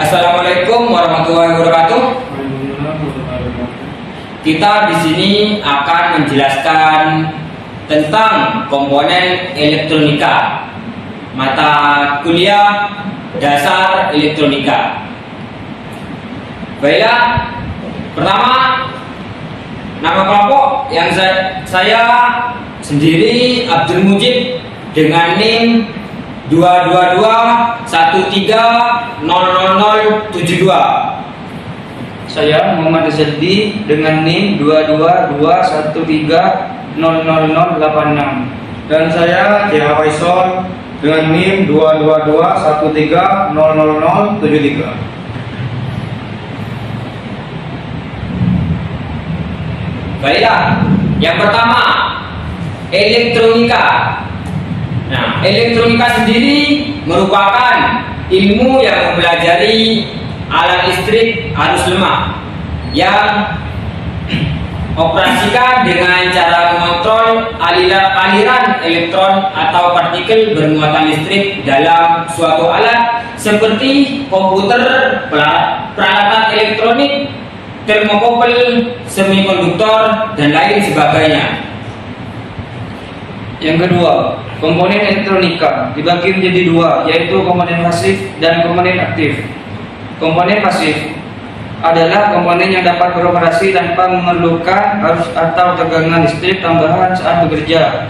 Assalamualaikum warahmatullahi wabarakatuh. Kita di sini akan menjelaskan tentang komponen elektronika, mata kuliah dasar elektronika. Baiklah, pertama nama kelompok yang saya sendiri Abdul Mujib dengan NIM 22213000072. Saya Muhammad Rizaldi dengan NIM 22213000086. Dan saya Tia Faisal dengan NIM 22213000073. Baiklah, yang pertama elektronika. Nah, elektronika sendiri merupakan ilmu yang mempelajari alat listrik arus lemah yang operasikan dengan cara mengontrol aliran elektron atau partikel bermuatan listrik dalam suatu alat seperti komputer, peralatan elektronik, termokouple, semikonduktor, dan lain sebagainya. Yang kedua, komponen elektronika dibagi menjadi dua, yaitu komponen pasif dan komponen aktif. Komponen pasif adalah komponen yang dapat beroperasi tanpa memerlukan arus atau tegangan listrik tambahan saat bekerja.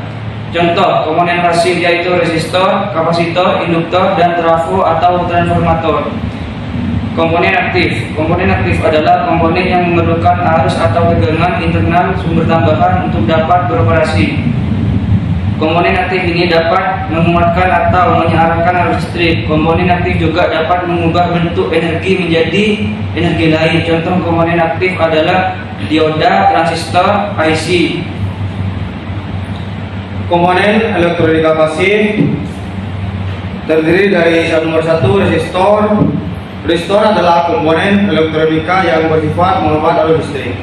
Contoh komponen pasif yaitu resistor, kapasitor, induktor, dan trafo atau transformator. Komponen aktif adalah komponen yang memerlukan arus atau tegangan internal sumber tambahan untuk dapat beroperasi. Komponen aktif ini dapat menguatkan atau menyearahkan arus listrik. Komponen aktif juga dapat mengubah bentuk energi menjadi energi lain. Contoh komponen aktif adalah dioda, transistor, IC. Komponen elektronika pasif terdiri dari nomor 1 resistor. Resistor adalah komponen elektronika yang bersifat menghambat arus listrik.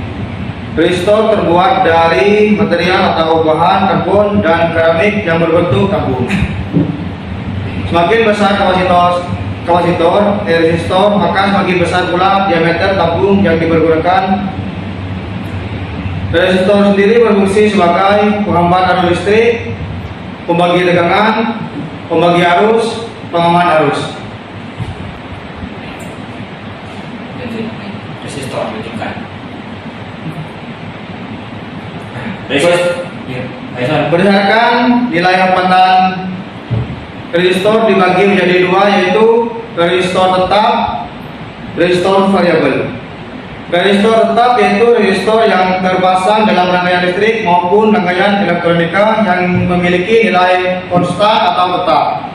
Resistor terbuat dari material atau bahan karbon dan keramik yang berbentuk tabung. Semakin besar kapasitor resistor, maka semakin besar pula diameter tabung yang dipergunakan. Resistor sendiri berfungsi sebagai penghambat arus listrik, pembagi tegangan, pembagi arus, pengaman arus. Resistor tunjukkan. Berdasarkan nilai hambatan resistor dibagi menjadi dua, yaitu resistor tetap, resistor variabel. Resistor tetap yaitu resistor yang terpasang dalam rangkaian listrik maupun rangkaian elektronika yang memiliki nilai konstan atau tetap.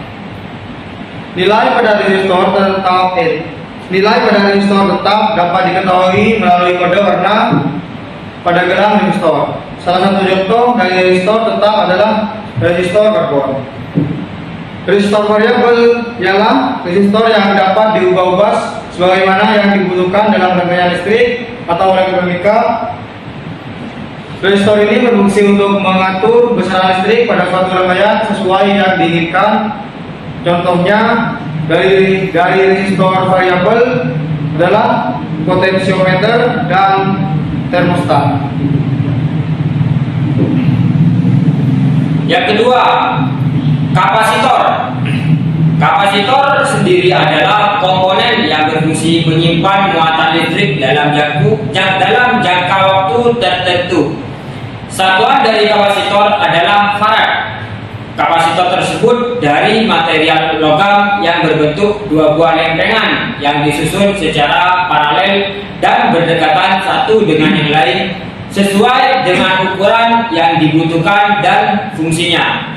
Nilai pada resistor tetap dapat diketahui melalui kode warna pada gelang resistor. Salah satu contoh dari resistor tetap adalah resistor karbon. Resistor variabel ialah resistor yang dapat diubah-ubah sebagaimana yang dibutuhkan dalam rangkaian listrik atau elektronika. Resistor ini berfungsi untuk mengatur besaran listrik pada suatu rangkaian sesuai yang diinginkan. Contohnya dari resistor variabel adalah potensiometer dan termostat. Yang kedua, kapasitor. Kapasitor sendiri adalah komponen yang berfungsi menyimpan muatan listrik dalam jangka waktu tertentu. Satuan dari kapasitor adalah farad. Kapasitor tersebut dari material logam yang berbentuk dua buah lempengan yang disusun secara paralel dan berdekatan satu dengan yang lain sesuai dengan ukuran yang dibutuhkan dan fungsinya.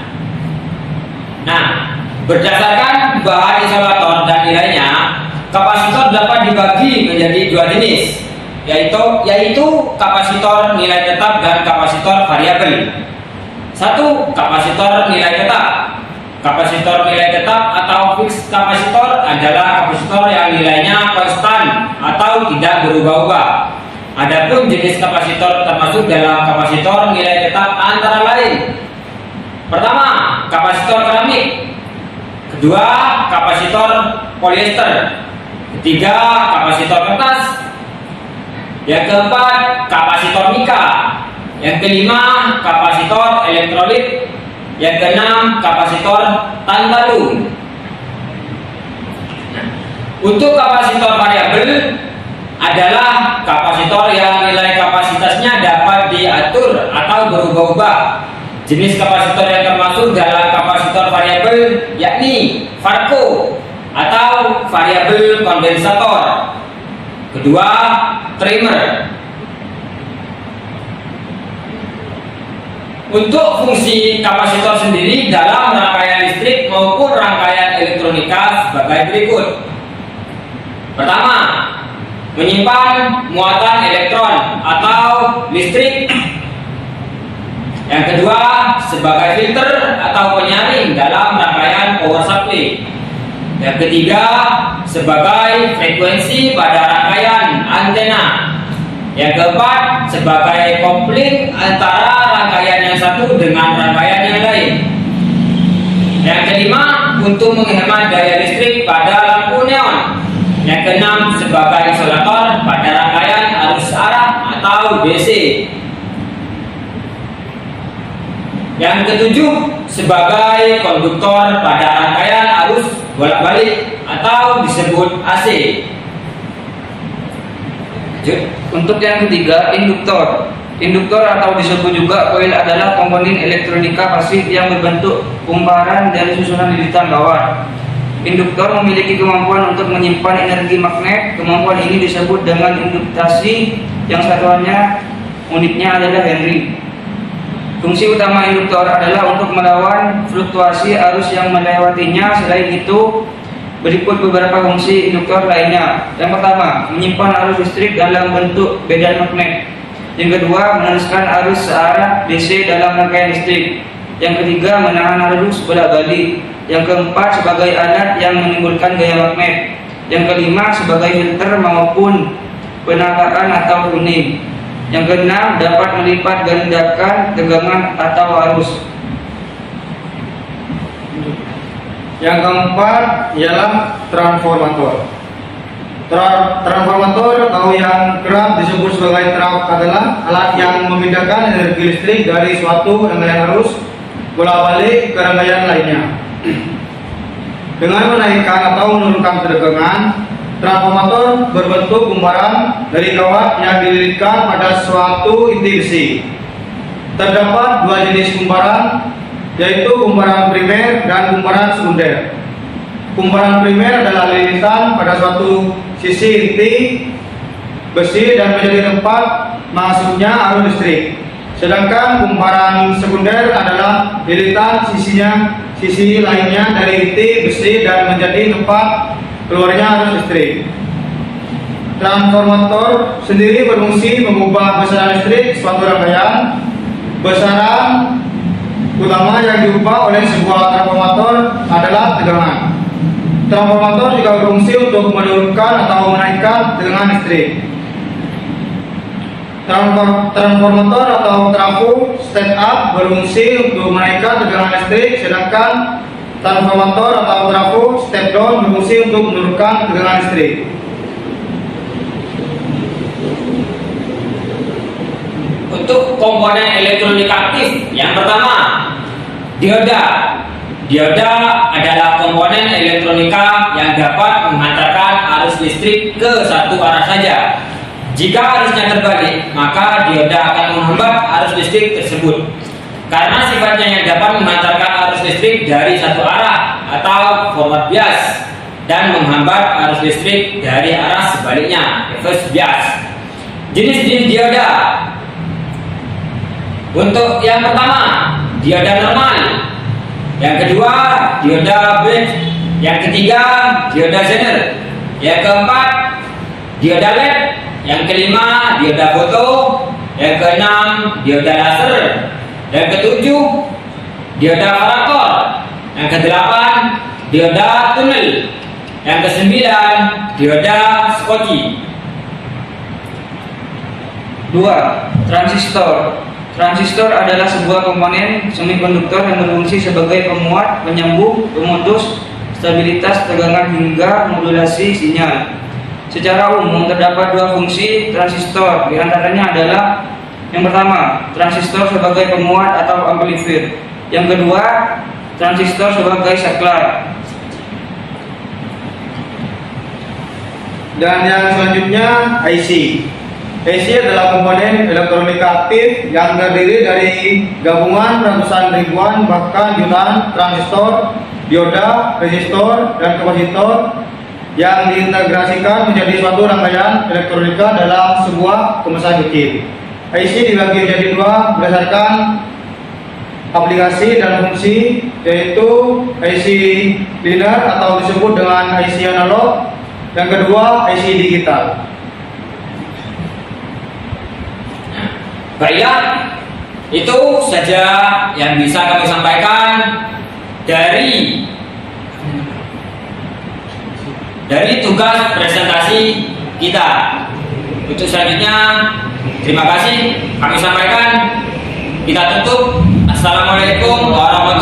Nah, berdasarkan bahan isolator dan nilainya, kapasitor dapat dibagi menjadi dua jenis, yaitu kapasitor nilai tetap dan kapasitor variabel. Satu, kapasitor nilai tetap. Kapasitor nilai tetap atau fixed kapasitor adalah kapasitor yang nilainya konstan atau tidak berubah-ubah. Adapun jenis kapasitor termasuk dalam kapasitor nilai tetap antara lain: pertama, kapasitor keramik; kedua, kapasitor polyester; Ketiga, kapasitor kertas. Yang keempat, kapasitor nika. Yang kelima, kapasitor elektrolit. Yang keenam, kapasitor tantalum. Untuk kapasitor variabel adalah kapasitor yang nilai kapasitasnya dapat diatur atau berubah-ubah. Jenis kapasitor yang termasuk dalam kapasitor variabel yakni Farco atau variabel kondensator. Kedua, trimmer. Untuk fungsi kapasitor sendiri dalam rangkaian listrik maupun rangkaian elektronika sebagai berikut. Pertama, menyimpan muatan elektron atau listrik. Yang kedua, sebagai filter atau penyaring dalam rangkaian power supply. Yang ketiga, sebagai frekuensi pada rangkaian antena. Yang keempat, sebagai kopling antara rangkaian yang satu dengan rangkaian yang lain. Yang kelima, untuk menghemat daya listrik pada lampu neon. Yang keenam, sebagai isolator pada rangkaian arus arah atau DC. Yang ketujuh, sebagai konduktor pada rangkaian arus bolak-balik atau disebut AC. Untuk yang ketiga, induktor. Induktor atau disebut juga koil adalah komponen elektronika pasif yang berbentuk kumparan dari susunan lilitan kawat. Induktor memiliki kemampuan untuk menyimpan energi magnet. Kemampuan ini disebut dengan induktasi yang satuannya unitnya adalah Henry. Fungsi utama induktor adalah untuk melawan fluktuasi arus yang melewatinya. Selain itu, berikut beberapa fungsi induktor lainnya. Yang pertama, menyimpan arus listrik dalam bentuk bedan magnet. Yang kedua, meneruskan arus searah DC dalam rangkaian listrik. Yang ketiga, menahan arus bolak-balik. Yang keempat, sebagai alat yang menimbulkan gaya magnet. Yang kelima, sebagai filter maupun penagaan atau tuning. Yang keenam, dapat melipat gandakan tegangan atau arus. Yang keempat ialah transformator. Transformator atau yang kerap disebut sebagai traf adalah alat yang memindahkan energi listrik dari suatu rangkaian arus bolak-balik ke rangkaian lainnya. Dengan menaikkan atau menurunkan tegangan, transformator berbentuk kumparan dari kawat yang dililitkan pada suatu inti besi. Terdapat dua jenis kumparan, yaitu kumparan primer dan kumparan sekunder. Kumparan primer adalah lilitan pada suatu sisi inti besi dan menjadi tempat masuknya arus listrik. Sedangkan kumparan sekunder adalah lilitan sisi lainnya dari inti besi dan menjadi tempat keluarnya arus listrik. Transformator sendiri berfungsi mengubah besaran listrik suatu rangkaian. Besaran utama yang diubah oleh sebuah transformator adalah tegangan. Transformator juga berfungsi untuk menurunkan atau menaikkan tegangan listrik. Transformator atau trafo step up berfungsi untuk menaikkan tegangan listrik, sedangkan transformator atau trafo step down berfungsi untuk menurunkan tegangan listrik. Untuk komponen elektronik aktif, yang pertama, dioda. Dioda adalah komponen elektronika yang dapat menghantarkan arus listrik ke satu arah saja. Jika arusnya terbalik, maka dioda akan menghambat arus listrik tersebut. Karena sifatnya yang dapat menghantarkan arus listrik dari satu arah atau forward bias dan menghambat arus listrik dari arah sebaliknya, reverse bias. Jenis-jenis dioda. Untuk yang pertama, dioda normal. Yang kedua, dioda bridge. Yang ketiga, dioda Zener. Yang keempat, dioda LED. Yang kelima, dioda foto. Yang keenam, dioda laser. Yang ketujuh, dioda karakter. Yang kedelapan, dioda tunnel. Yang kesembilan, dioda Schottky. 2. Transistor. Transistor adalah sebuah komponen semikonduktor yang berfungsi sebagai pemuat, penyambung, pemutus, stabilitas tegangan hingga modulasi sinyal. Secara umum terdapat dua fungsi transistor, di antaranya adalah yang pertama, transistor sebagai penguat atau amplifier. Yang kedua, transistor sebagai saklar. Dan yang selanjutnya IC. IC adalah komponen elektronika aktif yang terdiri dari gabungan ratusan ribuan bahkan jutaan transistor, dioda, resistor, dan kapasitor yang diintegrasikan menjadi suatu rangkaian elektronika dalam sebuah kemasan kecil. IC dibagi menjadi dua berdasarkan aplikasi dan fungsi, yaitu IC linear atau disebut dengan IC analog, yang kedua IC digital. Baiklah, itu saja yang bisa kami sampaikan dari tugas presentasi kita. Untuk selanjutnya, terima kasih kami sampaikan. Kita tutup. Assalamualaikum warahmatullahi wabarakatuh.